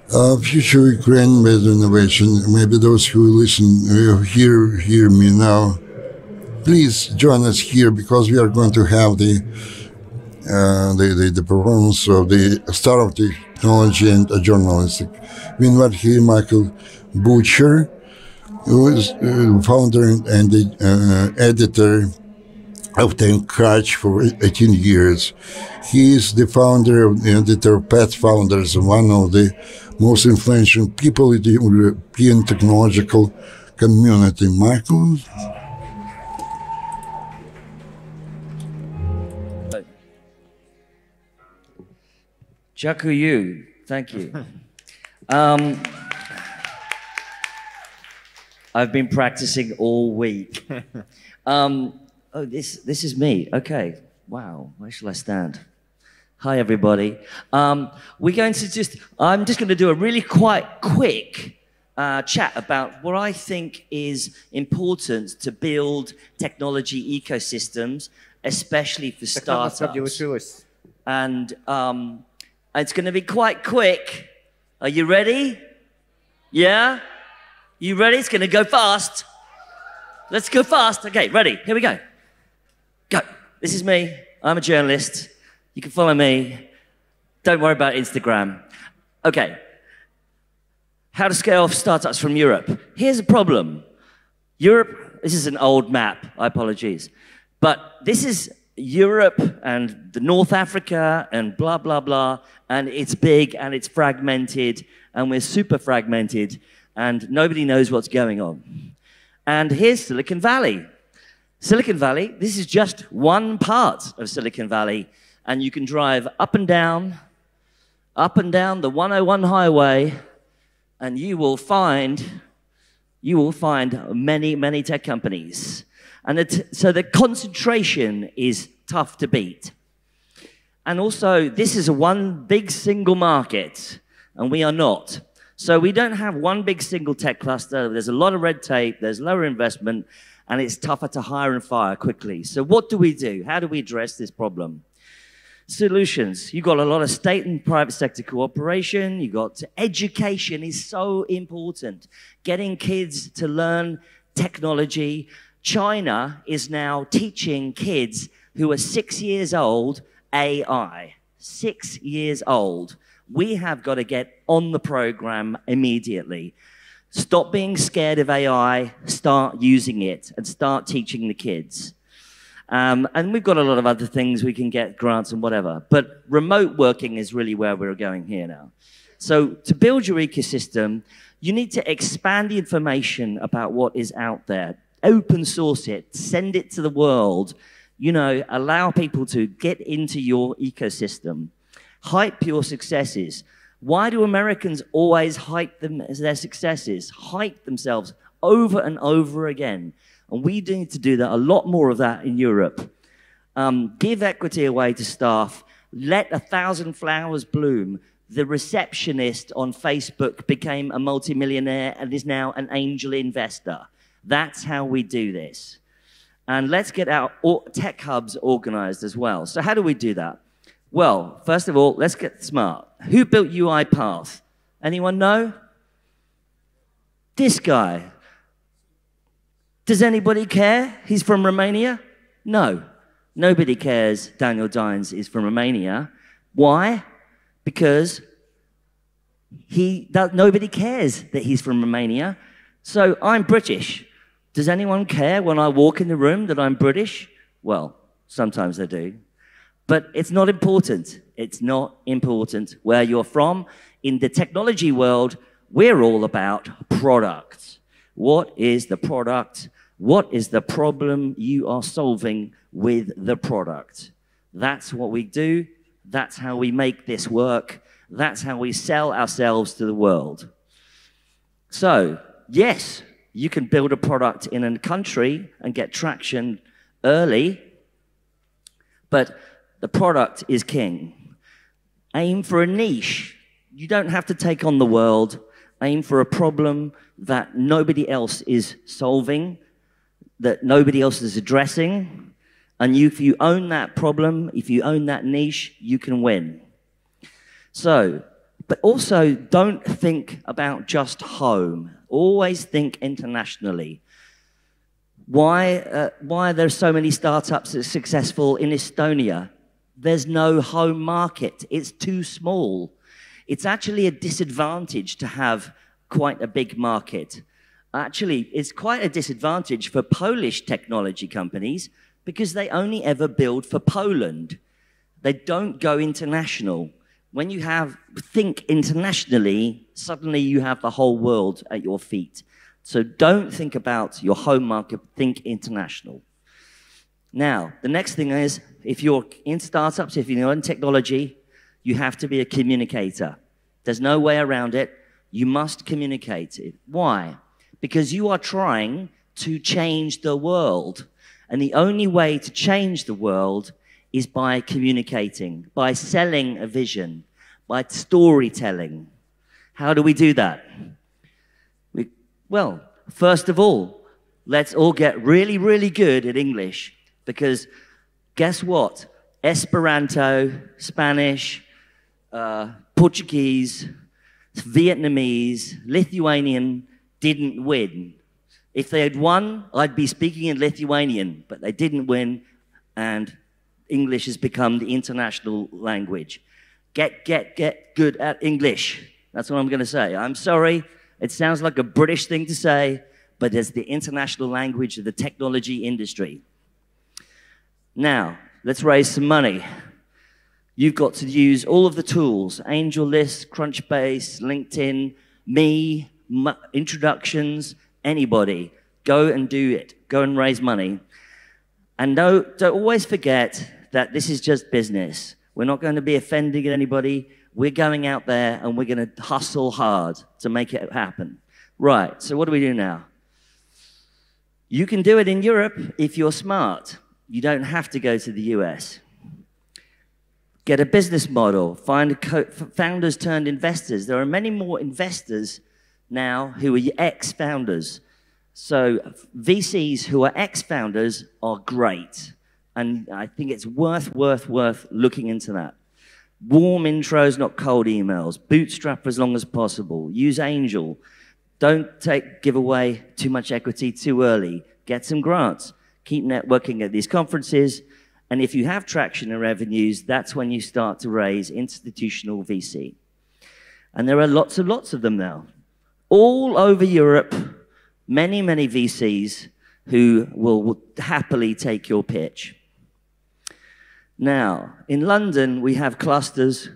Future Ukraine-based innovation. Maybe those who listen, hear me now. Please join us here because we are going to have the performance of the star of technology and journalistic. We invite here Michael Butcher, who is founder and the editor of TechCrunch for 18 years. He is the founder of the editor of Pet Founders, one of the most influential people in the European technological community. Michael? Дякую. Thank you. I've been practicing all week. Oh, this is me. Okay. Wow. Where shall I stand? Hi, everybody. I'm just going to do a really quite quick chat about what I think is important to build technology ecosystems, especially for startups. And it's going to be quite quick. Are you ready? Yeah? You ready? It's going to go fast. Let's go fast. Okay, ready. Here we go. Go. This is me. I'm a journalist. You can follow me. Don't worry about Instagram. Okay. How to scale off startups from Europe. Here's a problem. Europe, this is an old map. I apologize. But this is Europe and the North Africa and blah, blah, blah. And it's big and it's fragmented and we're super fragmented and nobody knows what's going on. And here's Silicon Valley. Silicon Valley, this is just one part of Silicon Valley. And you can drive up and down the 101 highway, and you will find many, many tech companies. And so the concentration is tough to beat. And also, this is one big single market, and we are not. So we don't have one big single tech cluster. There's a lot of red tape, there's lower investment, and it's tougher to hire and fire quickly. So what do we do? How do we address this problem? Solutions. You've got a lot of state and private sector cooperation. You've got education is so important. Getting kids to learn technology. China is now teaching kids who are 6 years old AI. 6 years old. We have got to get on the program immediately. Stop being scared of AI, start using it, and start teaching the kids. And we've got a lot of other things, we can get grants and whatever. But remote working is really where we're going here now. So to build your ecosystem, you need to expand the information about what is out there. Open source it, send it to the world. You know, allow people to get into your ecosystem. Hype your successes. Why do Americans always hype their successes? Hype themselves over and over again. And we need to do that, a lot more of that in Europe. Give equity away to staff. Let 1,000 flowers bloom. The receptionist on Facebook became a multimillionaire and is now an angel investor. That's how we do this. And let's get our tech hubs organized as well. So how do we do that? Well, first of all, let's get smart. Who built UiPath? Anyone know? This guy. Does anybody care? He's from Romania? No. Nobody cares Daniel Dines is from Romania. Why? Because nobody cares that he's from Romania. So I'm British. Does anyone care when I walk in the room that I'm British? Well, sometimes they do. But it's not important. It's not important where you're from. In the technology world, we're all about products. What is the product? What is the problem you are solving with the product? That's what we do. That's how we make this work. That's how we sell ourselves to the world. So, yes, you can build a product in a country and get traction early, but the product is king. Aim for a niche. You don't have to take on the world. Aim for a problem that nobody else is solving, that nobody else is addressing. And if you own that problem, if you own that niche, you can win. So But also, don't think about just home. Always think internationally. Why are there so many startups that are successful in Estonia? There's no home market. It's too small. It's actually a disadvantage to have quite a big market. Actually, it's quite a disadvantage for Polish technology companies because they only ever build for Poland. They don't go international. When you think internationally, suddenly you have the whole world at your feet. So don't think about your home market, think international. Now, the next thing is, if you're in startups, if you're in technology, you have to be a communicator. There's no way around it. You must communicate it. Why? Because you are trying to change the world. And the only way to change the world is by communicating, by selling a vision, by storytelling. How do we do that? Well, first of all, let's all get really, really good at English, because guess what? Esperanto, Spanish, Portuguese, Vietnamese, Lithuanian didn't win. If they had won, I'd be speaking in Lithuanian, but they didn't win, and English has become the international language. Get good at English. That's what I'm going to say. I'm sorry, it sounds like a British thing to say, but it's the international language of the technology industry. Now, let's raise some money. You've got to use all of the tools, AngelList, Crunchbase, LinkedIn, me, introductions, anybody. Go and do it. Go and raise money. And don't always forget that this is just business. We're not going to be offending anybody. We're going out there and we're going to hustle hard to make it happen. Right, so what do we do now? You can do it in Europe if you're smart. You don't have to go to the US. Get a business model. Find founders turned investors. There are many more investors now who are ex-founders. So VCs who are ex-founders are great. And I think it's worth looking into that. Warm intros, not cold emails. Bootstrap as long as possible. Use Angel. Don't give away too much equity too early. Get some grants. Keep networking at these conferences. And if you have traction and revenues, that's when you start to raise institutional VC. And there are lots of them now. All over Europe, many VCs who will happily take your pitch. Now, in London, we have clusters.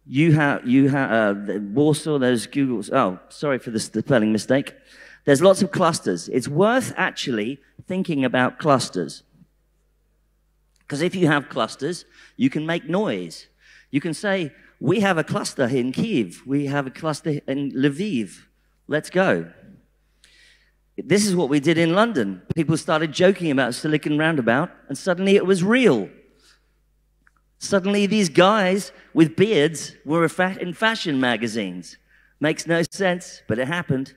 You have Warsaw, there's Google's, oh, sorry for the spelling mistake. There's lots of clusters. It's worth actually thinking about clusters. Because if you have clusters, you can make noise. You can say, we have a cluster in Kyiv. We have a cluster in Lviv. Let's go. This is what we did in London. People started joking about Silicon Roundabout, and suddenly it was real. Suddenly these guys with beards were in fashion magazines. Makes no sense, but it happened.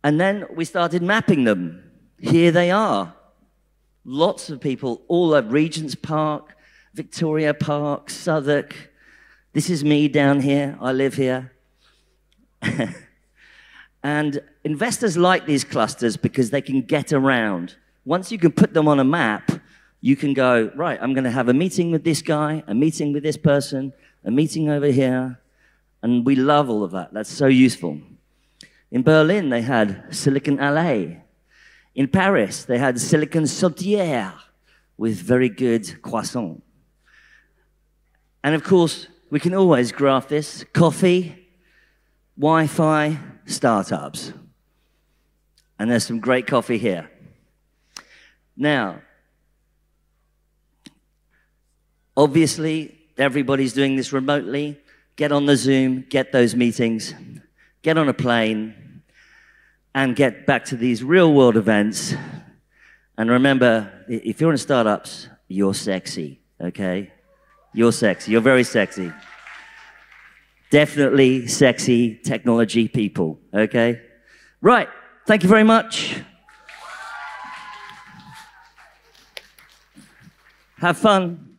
And then we started mapping them. Here they are. Lots of people, all at Regent's Park, Victoria Park, Southwark. This is me down here. I live here. And investors like these clusters because they can get around. Once you can put them on a map, you can go, right, I'm going to have a meeting with this guy, a meeting with this person, a meeting over here. And we love all of that. That's so useful. In Berlin, they had Silicon Alley. In Paris, they had Silicon Sautière with very good croissant. And of course, we can always graph this. Coffee, Wi-Fi, startups. And there's some great coffee here. Now, obviously, everybody's doing this remotely. Get on the Zoom, get those meetings, get on a plane, and get back to these real-world events. And remember, if you're in startups, you're sexy, okay? You're sexy. You're very sexy. Definitely sexy technology people, okay? Right. Thank you very much. Have fun.